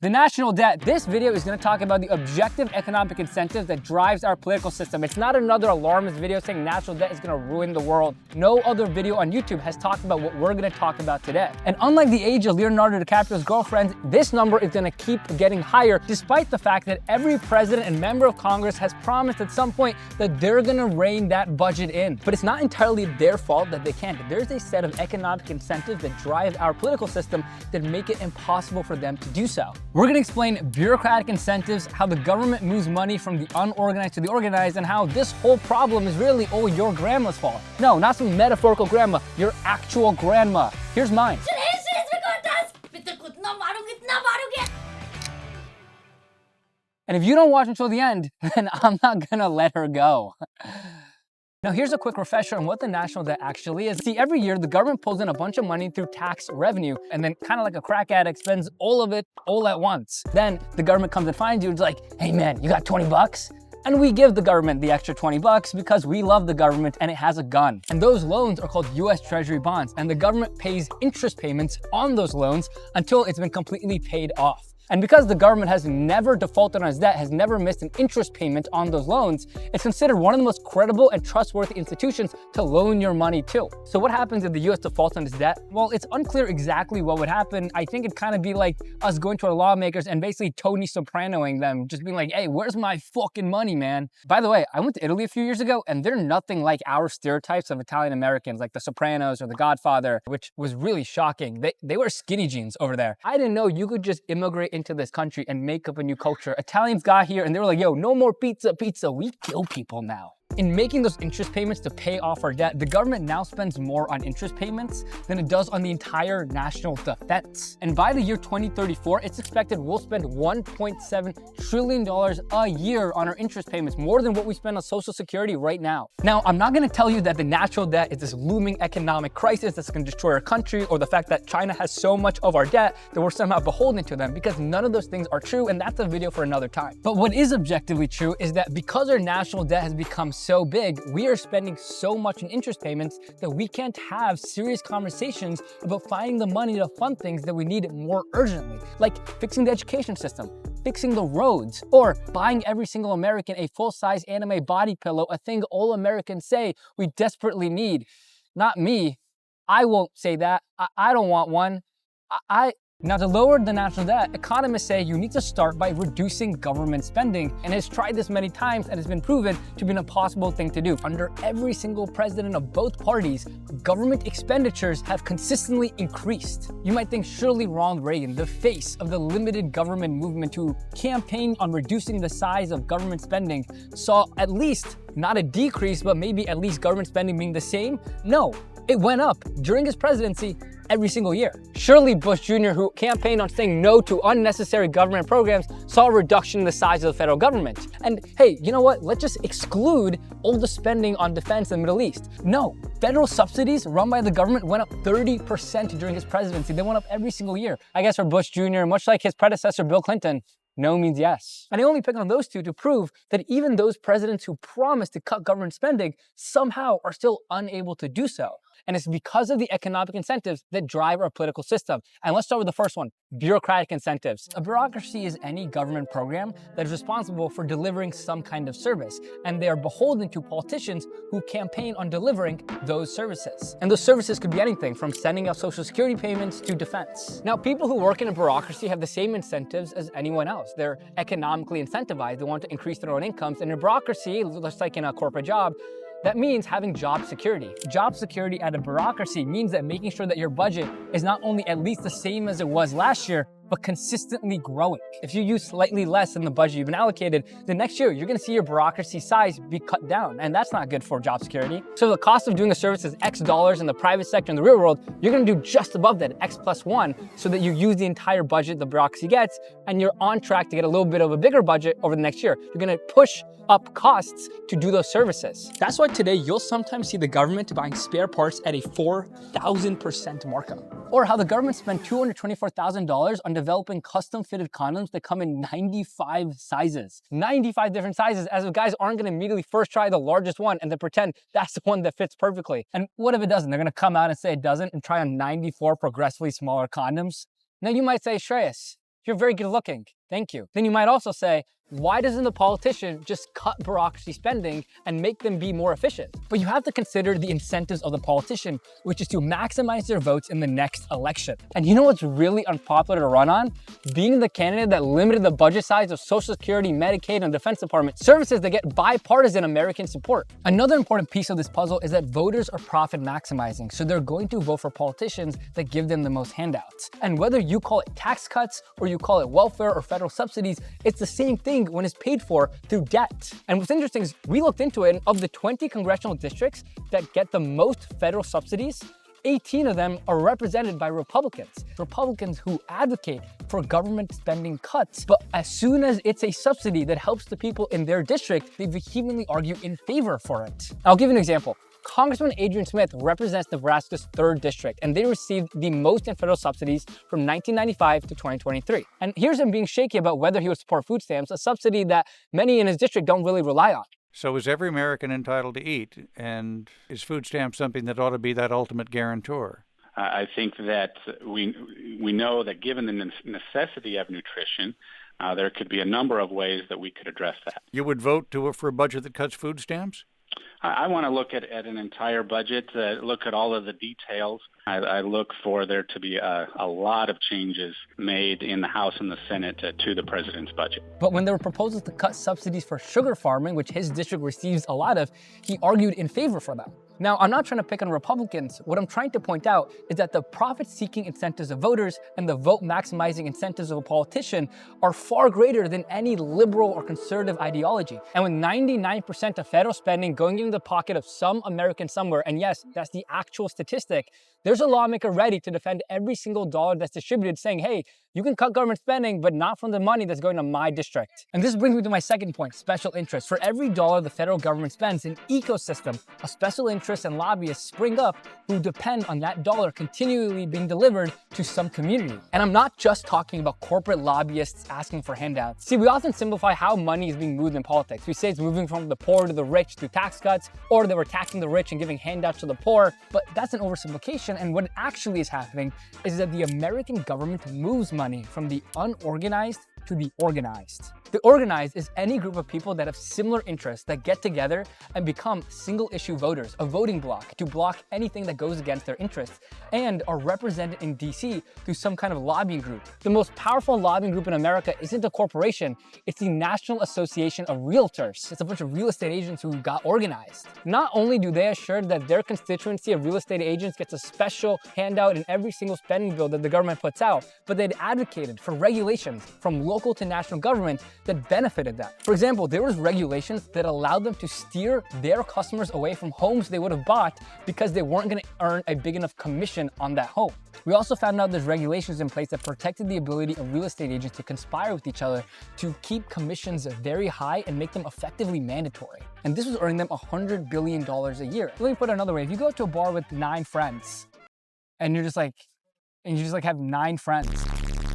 The national debt. This video is going to talk about the objective economic incentive that drives our political system. It's not another alarmist video saying national debt is going to ruin the world. No other video on YouTube has talked about what we're going to talk about today. And unlike the age of Leonardo DiCaprio's girlfriend, this number is going to keep getting higher despite the fact that every president and member of Congress has promised at some point that they're going to rein that budget in. But it's not entirely their fault that they can't. There's a set of economic incentives that drive our political system that make it impossible for them to do so. We're going to explain bureaucratic incentives, how the government moves money from the unorganized to the organized, and how this whole problem is really your grandma's fault. No, not some metaphorical grandma, your actual grandma. Here's mine. And if you don't watch until the end, then I'm not gonna let her go. Now here's a quick refresher on what the national debt actually is. See, every year the government pulls in a bunch of money through tax revenue and then kind of like a crack addict spends all of it all at once. Then the government comes and finds you and it's like, hey man, you got 20 bucks? And we give the government the extra 20 bucks because we love the government and it has a gun. And those loans are called US Treasury bonds, and the government pays interest payments on those loans until it's been completely paid off. And because the government has never defaulted on its debt, has never missed an interest payment on those loans, it's considered one of the most credible and trustworthy institutions to loan your money to. So what happens if the US defaults on its debt? Well, it's unclear exactly what would happen. I think it'd kind of be like us going to our lawmakers and basically Tony Sopranoing them, just being like, hey, where's my fucking money, man? By the way, I went to Italy a few years ago and they're nothing like our stereotypes of Italian Americans, like The Sopranos or The Godfather, which was really shocking. They wear skinny jeans over there. I didn't know you could just immigrate into this country and make up a new culture. Italians got here and they were like, yo, no more pizza, we kill people now. In making those interest payments to pay off our debt, the government now spends more on interest payments than it does on the entire national defense. And by the year 2034, it's expected we'll spend $1.7 trillion a year on our interest payments, more than what we spend on Social Security right now. Now, I'm not gonna tell you that the national debt is this looming economic crisis that's gonna destroy our country, or the fact that China has so much of our debt that we're somehow beholden to them, because none of those things are true, and that's a video for another time. But what is objectively true is that because our national debt has become so big, we are spending so much in interest payments that we can't have serious conversations about finding the money to fund things that we need more urgently, like fixing the education system, fixing the roads, or buying every single American a full-size anime body pillow, a thing all Americans say we desperately need. Not me. I won't say that. I don't want one. Now, to lower the national debt, economists say you need to start by reducing government spending, and it's tried this many times and it's been proven to be an impossible thing to do. Under every single president of both parties, government expenditures have consistently increased. You might think surely Ronald Reagan, the face of the limited government movement who campaigned on reducing the size of government spending, saw at least not a decrease, but maybe at least government spending being the same. No, it went up during his presidency every single year. Surely Bush Jr., who campaigned on saying no to unnecessary government programs, saw a reduction in the size of the federal government. And hey, you know what? Let's just exclude all the spending on defense in the Middle East. No, federal subsidies run by the government went up 30% during his presidency. They went up every single year. I guess for Bush Jr., much like his predecessor, Bill Clinton, no means yes. And I only pick on those two to prove that even those presidents who promised to cut government spending somehow are still unable to do so. And it's because of the economic incentives that drive our political system. And let's start with the first one, bureaucratic incentives. A bureaucracy is any government program that is responsible for delivering some kind of service, and they are beholden to politicians who campaign on delivering those services. And those services could be anything from sending out Social Security payments to defense. Now, people who work in a bureaucracy have the same incentives as anyone else. They're economically incentivized. They want to increase their own incomes. And in a bureaucracy, just like in a corporate job, that means having job security. Job security at a bureaucracy means that making sure that your budget is not only at least the same as it was last year, but consistently growing. If you use slightly less than the budget you've been allocated, the next year you're gonna see your bureaucracy size be cut down, and that's not good for job security. So the cost of doing a service is X dollars in the private sector in the real world, you're gonna do just above that, X plus 1, so that you use the entire budget the bureaucracy gets, and you're on track to get a little bit of a bigger budget over the next year. You're gonna push up costs to do those services. That's why today you'll sometimes see the government buying spare parts at a 4,000% markup. Or how the government spent $224,000 on developing custom fitted condoms that come in 95 sizes. 95 different sizes, as if guys aren't gonna immediately first try the largest one and then pretend that's the one that fits perfectly. And what if it doesn't? They're gonna come out and say it doesn't and try on 94 progressively smaller condoms? Now you might say, Shreyas, You're very good looking. Thank you. Then you might also say, why doesn't the politician just cut bureaucracy spending and make them be more efficient? But you have to consider the incentives of the politician, which is to maximize their votes in the next election. And you know what's really unpopular to run on? Being the candidate that limited the budget size of Social Security, Medicaid, and Defense Department services that get bipartisan American support. Another important piece of this puzzle is that voters are profit maximizing, so they're going to vote for politicians that give them the most handouts. And whether you call it tax cuts or you call it welfare or federal subsidies, it's the same thing when it's paid for through debt. And what's interesting is we looked into it, and of the 20 congressional districts that get the most federal subsidies, 18 of them are represented by Republicans. Republicans who advocate for government spending cuts, but as soon as it's a subsidy that helps the people in their district, they vehemently argue in favor for it. I'll give you an example. Congressman Adrian Smith represents Nebraska's 3rd district, and they received the most in federal subsidies from 1995 to 2023. And here's him being shaky about whether he would support food stamps, a subsidy that many in his district don't really rely on. So is every American entitled to eat? And is food stamps something that ought to be that ultimate guarantor? I think that we know that given the necessity of nutrition, there could be a number of ways that we could address that. You would vote for a budget that cuts food stamps? I want to look at an entire budget, look at all of the details. I look for there to be a lot of changes made in the House and the Senate to the president's budget. But when there were proposals to cut subsidies for sugar farming, which his district receives a lot of, he argued in favor for them. Now, I'm not trying to pick on Republicans. What I'm trying to point out is that the profit-seeking incentives of voters and the vote-maximizing incentives of a politician are far greater than any liberal or conservative ideology. And with 99% of federal spending going into the pocket of some American somewhere, and yes, that's the actual statistic, there's a lawmaker ready to defend every single dollar that's distributed, saying, hey, you can cut government spending, but not from the money that's going to my district. And this brings me to my second point, special interest. For every dollar the federal government spends, an ecosystem of special interests and lobbyists spring up who depend on that dollar continually being delivered to some community. And I'm not just talking about corporate lobbyists asking for handouts. See, we often simplify how money is being moved in politics. We say it's moving from the poor to the rich through tax cuts, or that we're taxing the rich and giving handouts to the poor, but that's an oversimplification. And what actually is happening is that the American government moves money from the unorganized to the organized. The organized is any group of people that have similar interests that get together and become single-issue voters, a voting bloc, to block anything that goes against their interests, and are represented in DC through some kind of lobbying group. The most powerful lobbying group in America isn't a corporation, it's the National Association of Realtors. It's a bunch of real estate agents who got organized. Not only do they assure that their constituency of real estate agents gets a special handout in every single spending bill that the government puts out, but they'd advocated for regulations from local to national government that benefited them. For example, there was regulations that allowed them to steer their customers away from homes they would have bought because they weren't going to earn a big enough commission on that home. We also found out there's regulations in place that protected the ability of real estate agents to conspire with each other to keep commissions very high and make them effectively mandatory. And this was earning them $100 billion a year. Let me put it another way. If you go to a bar with 9 friends and you just have 9 friends,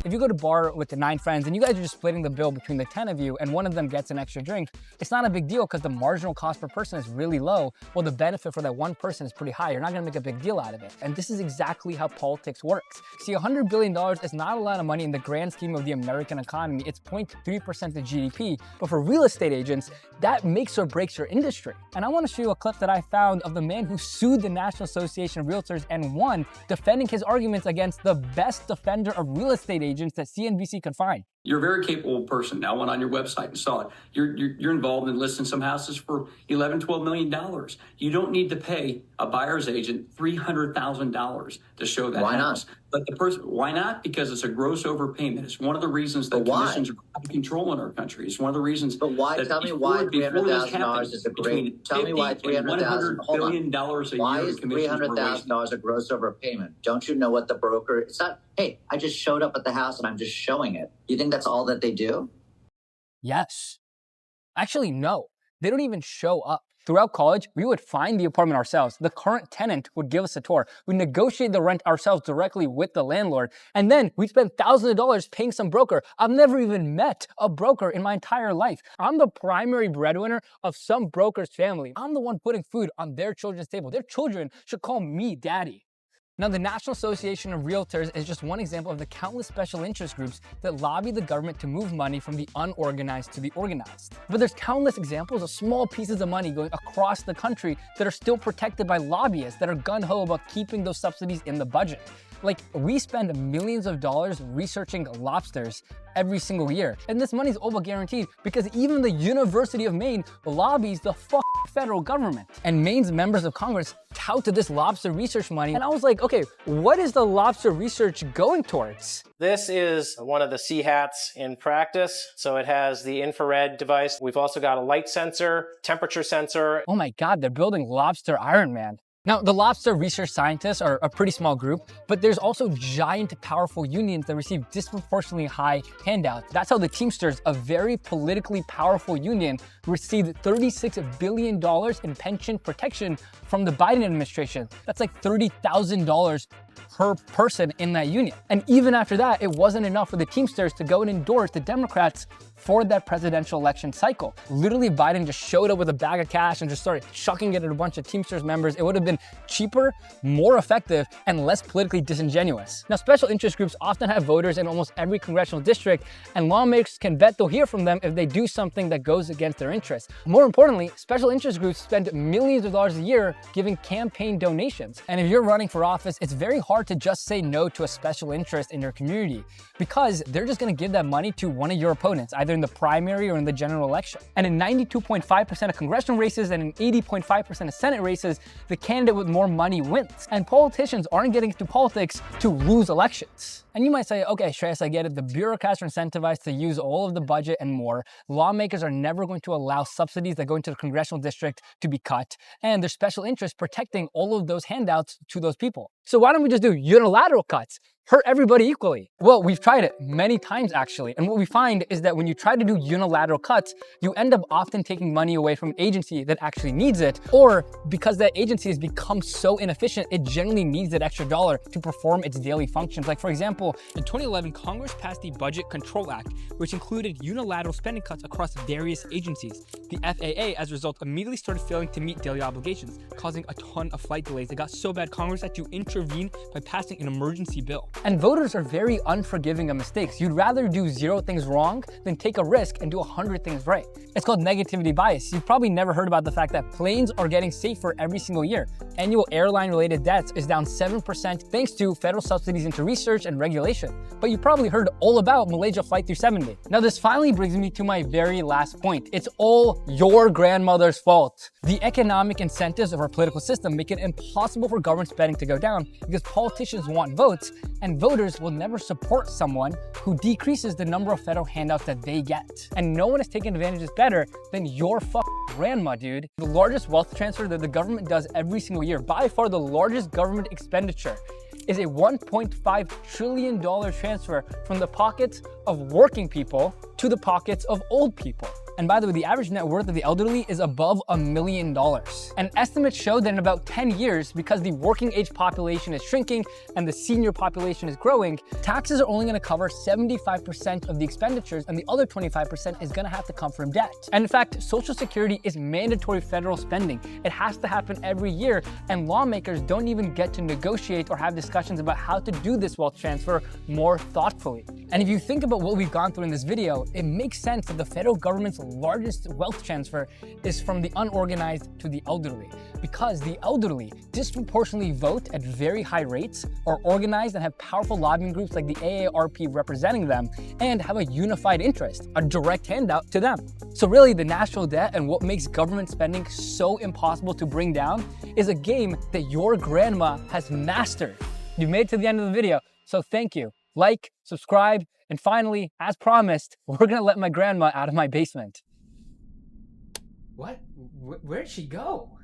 if you go to a bar with the 9 friends and you guys are just splitting the bill between the 10 of you and one of them gets an extra drink, it's not a big deal because the marginal cost per person is really low, while the benefit for that one person is pretty high. You're not gonna make a big deal out of it. And this is exactly how politics works. See, $100 billion is not a lot of money in the grand scheme of the American economy. It's 0.3% of GDP, but for real estate agents, that makes or breaks your industry. And I wanna show you a clip that I found of the man who sued the National Association of Realtors and won, defending his arguments against the best defender of real estate agents that CNBC could find. You're a very capable person. Now, I went on your website and saw it. You're involved in listing some houses for $11-12 million. You don't need to pay a buyer's agent $300,000 to show that Why house. not? But why not? Because it's a gross overpayment. It's one of the reasons that commissions are out of control in our country. It's one of the reasons. But why? Tell me why $300,000 is a great. Tell me why $300,000. Hold on. Why is $300,000 a gross overpayment? Don't you know what the broker? It's not. Hey, I just showed up at the house and I'm just showing it. You think that's all that they do? Yes. Actually, no. They don't even show up. Throughout college, we would find the apartment ourselves. The current tenant would give us a tour. We'd negotiate the rent ourselves directly with the landlord. And then we'd spend thousands of dollars paying some broker. I've never even met a broker in my entire life. I'm the primary breadwinner of some broker's family. I'm the one putting food on their children's table. Their children should call me daddy. Now, the National Association of Realtors is just one example of the countless special interest groups that lobby the government to move money from the unorganized to the organized. But there's countless examples of small pieces of money going across the country that are still protected by lobbyists that are gung-ho about keeping those subsidies in the budget. Like, we spend millions of dollars researching lobsters every single year. And this money's all but guaranteed because even the University of Maine lobbies the federal government. And Maine's members of Congress touted this lobster research money. And I was like, okay, what is the lobster research going towards? This is one of the sea hats in practice. So it has the infrared device. We've also got a light sensor, temperature sensor. Oh my God, they're building Lobster Iron Man. Now, the lobster research scientists are a pretty small group, but there's also giant, powerful unions that receive disproportionately high handouts. That's how the Teamsters, a very politically powerful union, received $36 billion in pension protection from the Biden administration. That's like $30,000 per person in that union. And even after that, it wasn't enough for the Teamsters to go and endorse the Democrats for that presidential election cycle. Literally, Biden just showed up with a bag of cash and just started chucking it at a bunch of Teamsters members. It would have been cheaper, more effective, and less politically disingenuous. Now, special interest groups often have voters in almost every congressional district, and lawmakers can bet they'll hear from them if they do something that goes against their interests. More importantly, special interest groups spend millions of dollars a year giving campaign donations. And if you're running for office, it's very hard to just say no to a special interest in your community because they're just gonna give that money to one of your opponents, either in the primary or in the general election. And in 92.5% of congressional races and in 80.5% of Senate races, the candidate with more money wins. And politicians aren't getting into politics to lose elections. And you might say, okay, Shreyas, I get it. The bureaucrats are incentivized to use all of the budget and more. Lawmakers are never going to allow subsidies that go into the congressional district to be cut. And there's special interests protecting all of those handouts to those people. So why don't we just do unilateral cuts? Hurt everybody equally. Well, we've tried it many times actually. And what we find is that when you try to do unilateral cuts, you end up often taking money away from an agency that actually needs it, or because that agency has become so inefficient, it generally needs that extra dollar to perform its daily functions. Like for example, in 2011, Congress passed the Budget Control Act, which included unilateral spending cuts across various agencies. The FAA, as a result, immediately started failing to meet daily obligations, causing a ton of flight delays. It got so bad, Congress had to intervene by passing an emergency bill. And voters are very unforgiving of mistakes. You'd rather do 0 things wrong than take a risk and do 100 things right. It's called negativity bias. You've probably never heard about the fact that planes are getting safer every single year. Annual airline-related deaths is down 7% thanks to federal subsidies into research and regulation. But you probably heard all about Malaysia Flight 370. Now this finally brings me to my very last point. It's all your grandmother's fault. The economic incentives of our political system make it impossible for government spending to go down because politicians want votes, and voters will never support someone who decreases the number of federal handouts that they get. And no one is taking advantage of this better than your grandma, dude. The largest wealth transfer that the government does every single year, by far the largest government expenditure, is a $1.5 trillion transfer from the pockets of working people to the pockets of old people. And by the way, the average net worth of the elderly is above $1 million. And estimates show that in about 10 years, because the working age population is shrinking and the senior population is growing, taxes are only gonna cover 75% of the expenditures, and the other 25% is gonna have to come from debt. And in fact, Social Security is mandatory federal spending. It has to happen every year, and lawmakers don't even get to negotiate or have discussions about how to do this wealth transfer more thoughtfully. And if you think about what we've gone through in this video, it makes sense that the federal government's largest wealth transfer is from the unorganized to the elderly, because the elderly disproportionately vote at very high rates, are organized and have powerful lobbying groups like the AARP representing them, and have a unified interest, a direct handout to them. So really, the national debt and what makes government spending so impossible to bring down is a game that your grandma has mastered. You made it to the end of the video, so thank you. Like, subscribe, and finally, as promised, we're gonna let my grandma out of my basement. What? Where'd she go?